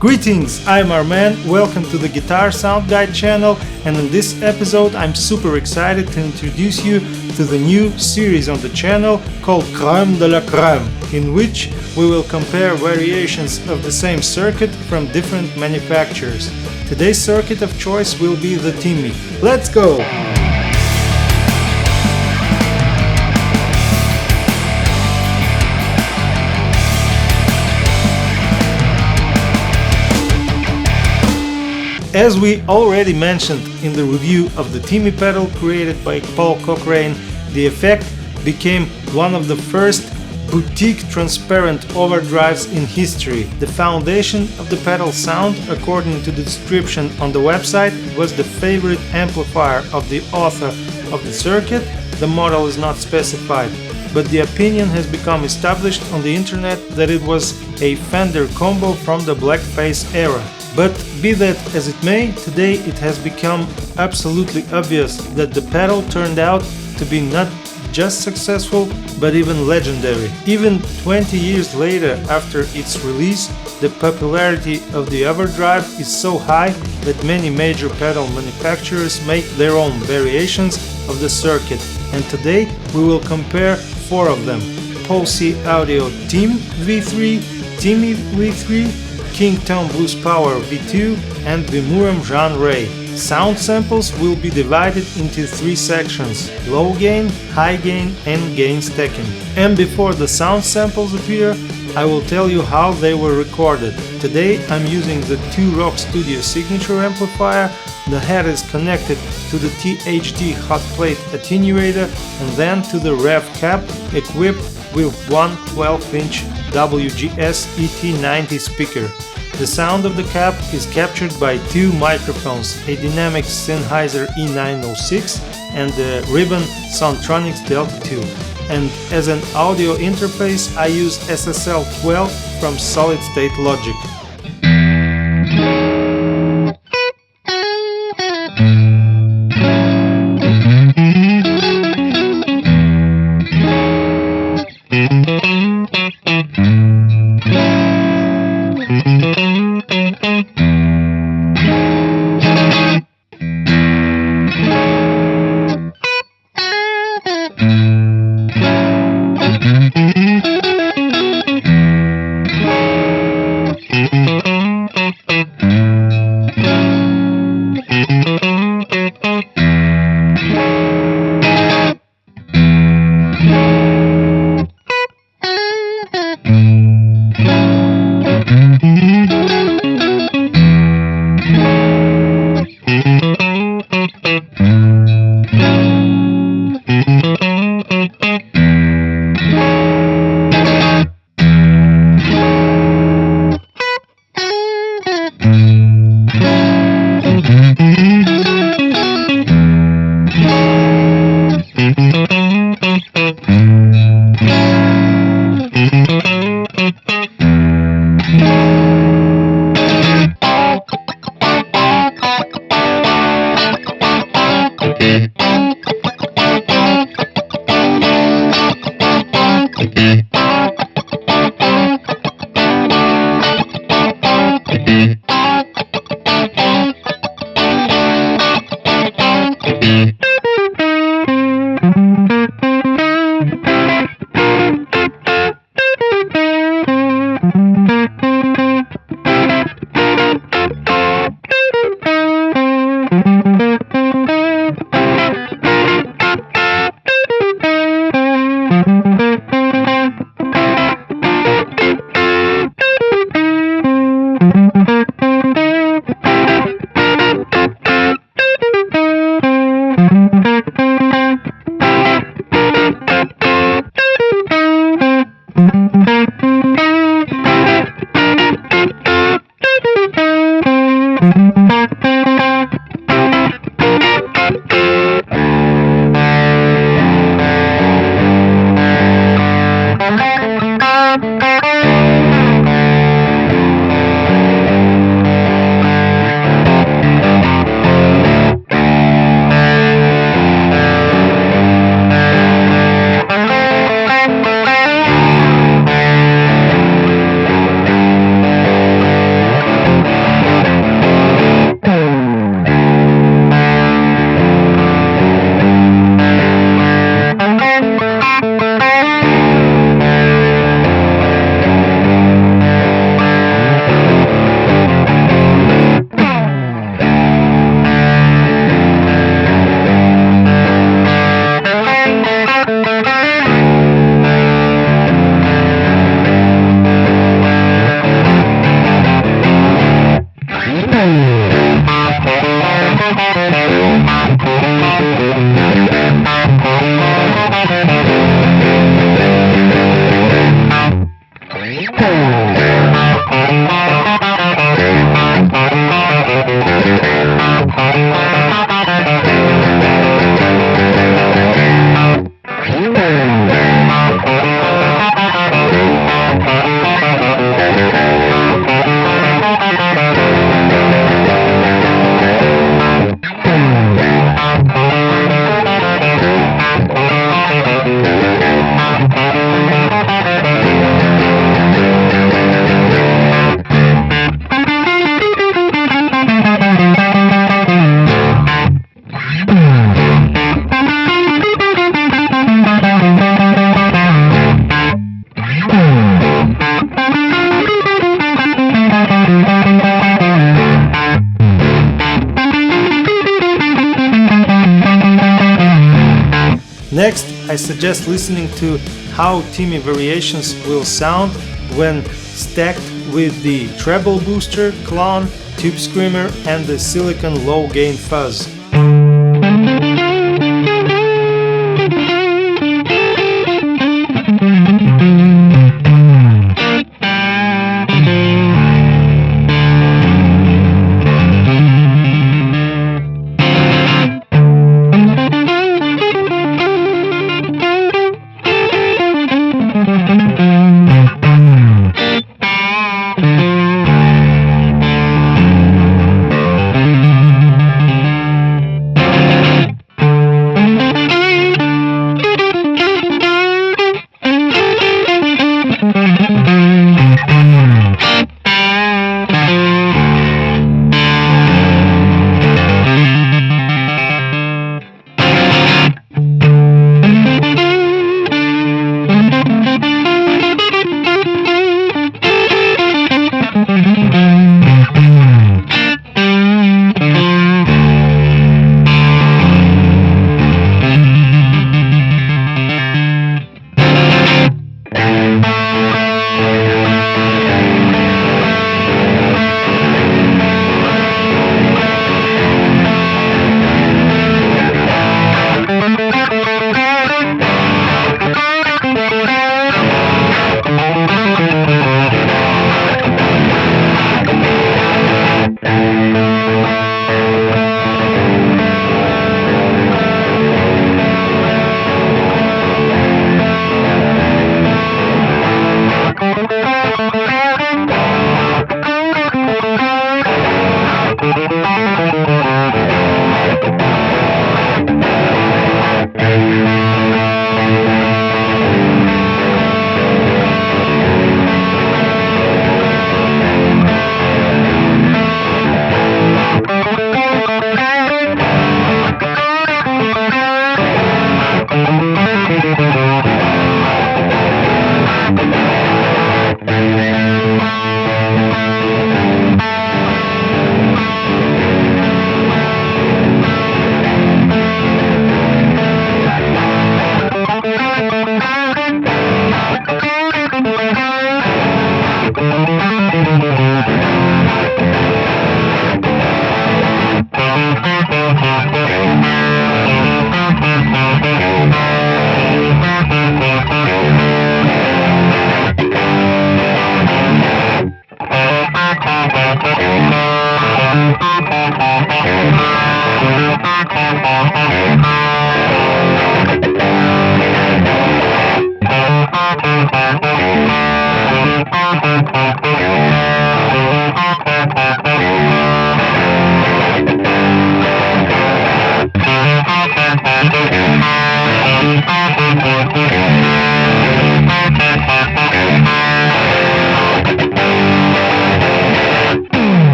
Greetings, I'm Arman, welcome to the Guitar Sound Guide channel, and in this episode I'm super excited to introduce you to the new series on the channel called Crème de la Crème, in which we will compare variations of the same circuit from different manufacturers. Today's circuit of choice will be the Timmy. Let's go! As we already mentioned in the review of the Timmy pedal created by Paul Cochrane, the effect became one of the first boutique transparent overdrives in history. The foundation of the pedal sound, according to the description on the website, was the favorite amplifier of the author of the circuit. The model is not specified, but the opinion has become established on the internet that it was a Fender combo from the blackface era. But be that as it may, today it has become absolutely obvious that the pedal turned out to be not just successful, but even legendary. Even 20 years later after its release, the popularity of the overdrive is so high that many major pedal manufacturers make their own variations of the circuit. And today we will compare 4 of them: Pulse Audio Timmy V3, Timmy V3, King Tom Blues Power V2 and Vemuram JanRay. Sound samples will be divided into 3 sections: low gain, high gain and gain stacking. And before the sound samples appear, I will tell you how they were recorded. Today I'm using the 2 Rock Studio signature amplifier. The head is connected to the THD hot plate attenuator and then to the rev cap equipped with one 12-inch WGS ET90 speaker. The sound of the cap is captured by 2 microphones, a dynamic Sennheiser E906 and the Ribbon Soundtronics Delta 2. And as an audio interface I use SSL12 from Solid State Logic. Next, I suggest listening to how Timmy variations will sound when stacked with the Treble booster, Klon, Tube Screamer and the Silicon low gain Fuzz.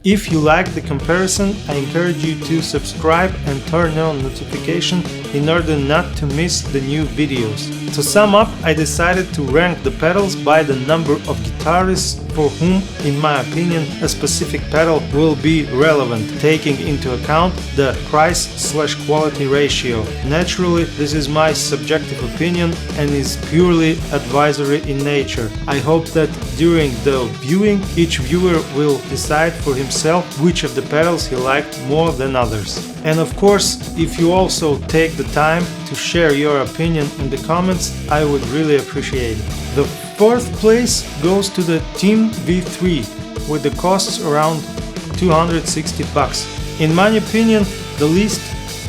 If you like the comparison, I encourage you to subscribe and turn on notification in order not to miss the new videos. To sum up, I decided to rank the pedals by the number of guitarists for whom, in my opinion, a specific pedal will be relevant, taking into account the price/quality ratio. Naturally, this is my subjective opinion and is purely advisory in nature. I hope that during the viewing, each viewer will decide for himself which of the pedals he liked more than others. And of course, if you also take the time to share your opinion in the comments, I would really appreciate it. The fourth place goes to the Timmy V3 with the costs around $260. In my opinion, the least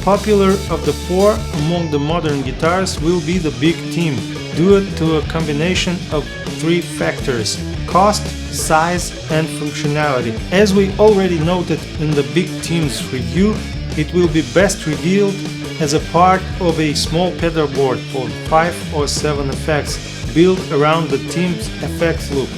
popular of the four among the modern guitars will be the Big Tim, due to a combination of three factors: cost, size and functionality. As we already noted in the Big Tim's review, it will be best revealed as a part of a small pedal board for 5 or 7 effects built around the team's effects loop,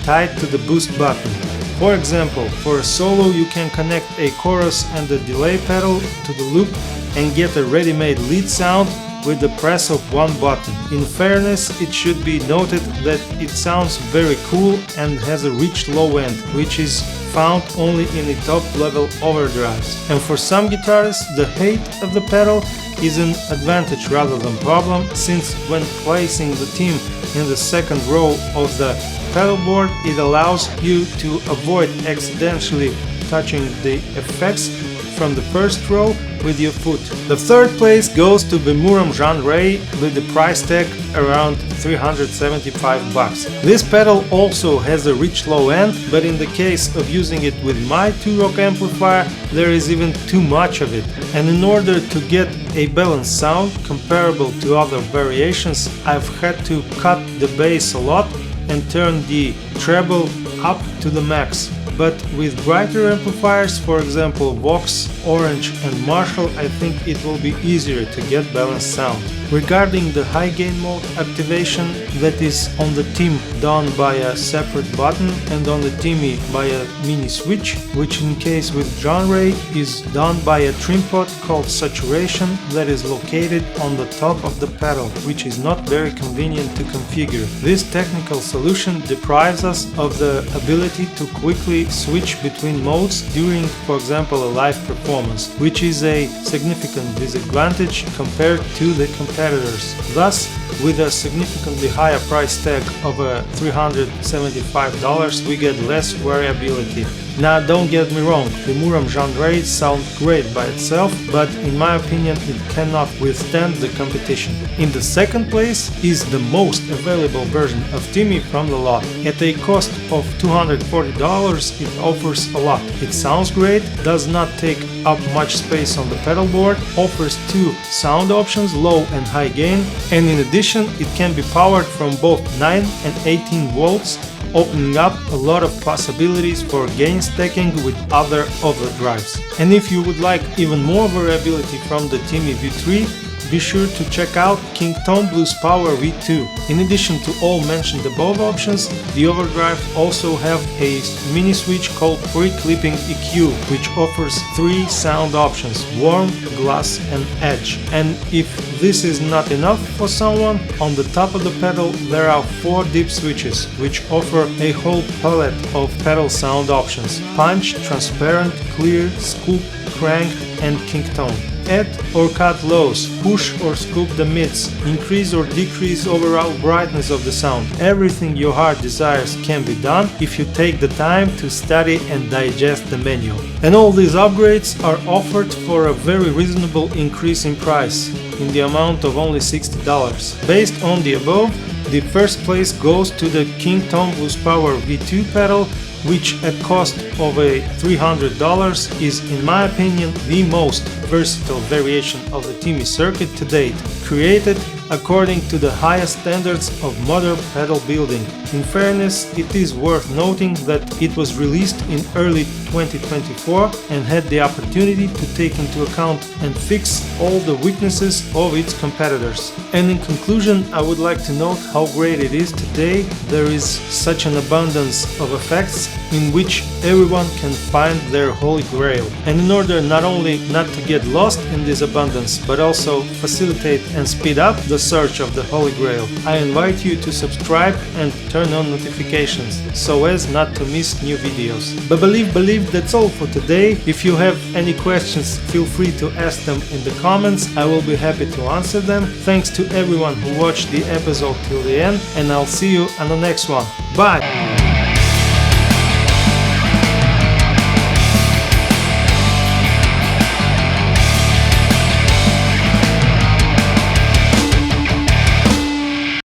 tied to the boost button. For example, for a solo you can connect a chorus and a delay pedal to the loop and get a ready-made lead sound with the press of one button. In fairness, it should be noted that it sounds very cool and has a rich low end, which is found only in the top level overdrives. And for some guitarists, the height of the pedal is an advantage rather than problem, since when placing the team in the second row of the pedal board, it allows you to avoid accidentally touching the effects from the first row with your foot. The third place goes to Vemuram JanRay with the price tag around $375. This pedal also has a rich low end, but in the case of using it with my 2-rock amplifier, there is even too much of it. And in order to get a balanced sound comparable to other variations, I've had to cut the bass a lot and turn the treble up to the max. But with brighter amplifiers, for example Vox, Orange and Marshall, I think it will be easier to get balanced sound. Regarding the high gain mode activation, that is on the Tim done by a separate button and on the Timmy by a mini switch, which in case with JanRay is done by a trim pot called saturation that is located on the top of the pedal, which is not very convenient to configure. This technical solution deprives us of the ability to quickly switch between modes during, for example, a live performance, which is a significant disadvantage compared to the competitors. Thus, with a significantly higher price tag of $375, we get less variability. Now, don't get me wrong, the Vemuram JanRay sounds great by itself, but in my opinion it cannot withstand the competition. In the second place is the most available version of Timmy from the lot. At a cost of $240, it offers a lot. It sounds great, does not take up much space on the pedal board, offers 2 sound options, low and high gain, and in addition it can be powered from both 9 and 18 volts, opening up a lot of possibilities for gain stacking with other overdrives. And if you would like even more variability from the Timmy V3, be sure to check out Klon Blues Power V2. In addition to all mentioned above options, the overdrive also have a mini switch called Pre-Clipping EQ, which offers 3 sound options: warm, glass and edge. And if this is not enough for someone, on the top of the pedal there are 4 dip switches, which offer a whole palette of pedal sound options: punch, transparent, clear, scoop, cranked and Klon. Add or cut lows, push or scoop the mids, increase or decrease overall brightness of the sound. Everything your heart desires can be done if you take the time to study and digest the manual. And all these upgrades are offered for a very reasonable increase in price, in the amount of only $60. Based on the above, the first place goes to the Klon Blues Power V2 pedal, which at cost of $300 is, in my opinion, the most versatile variation of the Timmy circuit to date, created according to the highest standards of modern pedal building. In fairness, it is worth noting that it was released in early 2024 and had the opportunity to take into account and fix all the weaknesses of its competitors. And in conclusion, I would like to note how great it is today. There is such an abundance of effects in which everyone can find their holy grail. And in order not only not to get lost in this abundance, but also facilitate and speed up the search of the holy grail, I invite you to subscribe and turn on notifications so as not to miss new videos. But believe that's all for today. If you have any questions, feel free to ask them in the comments. I will be happy to answer them. Thanks to everyone who watched the episode till the end, and I'll see you on the next one. Bye!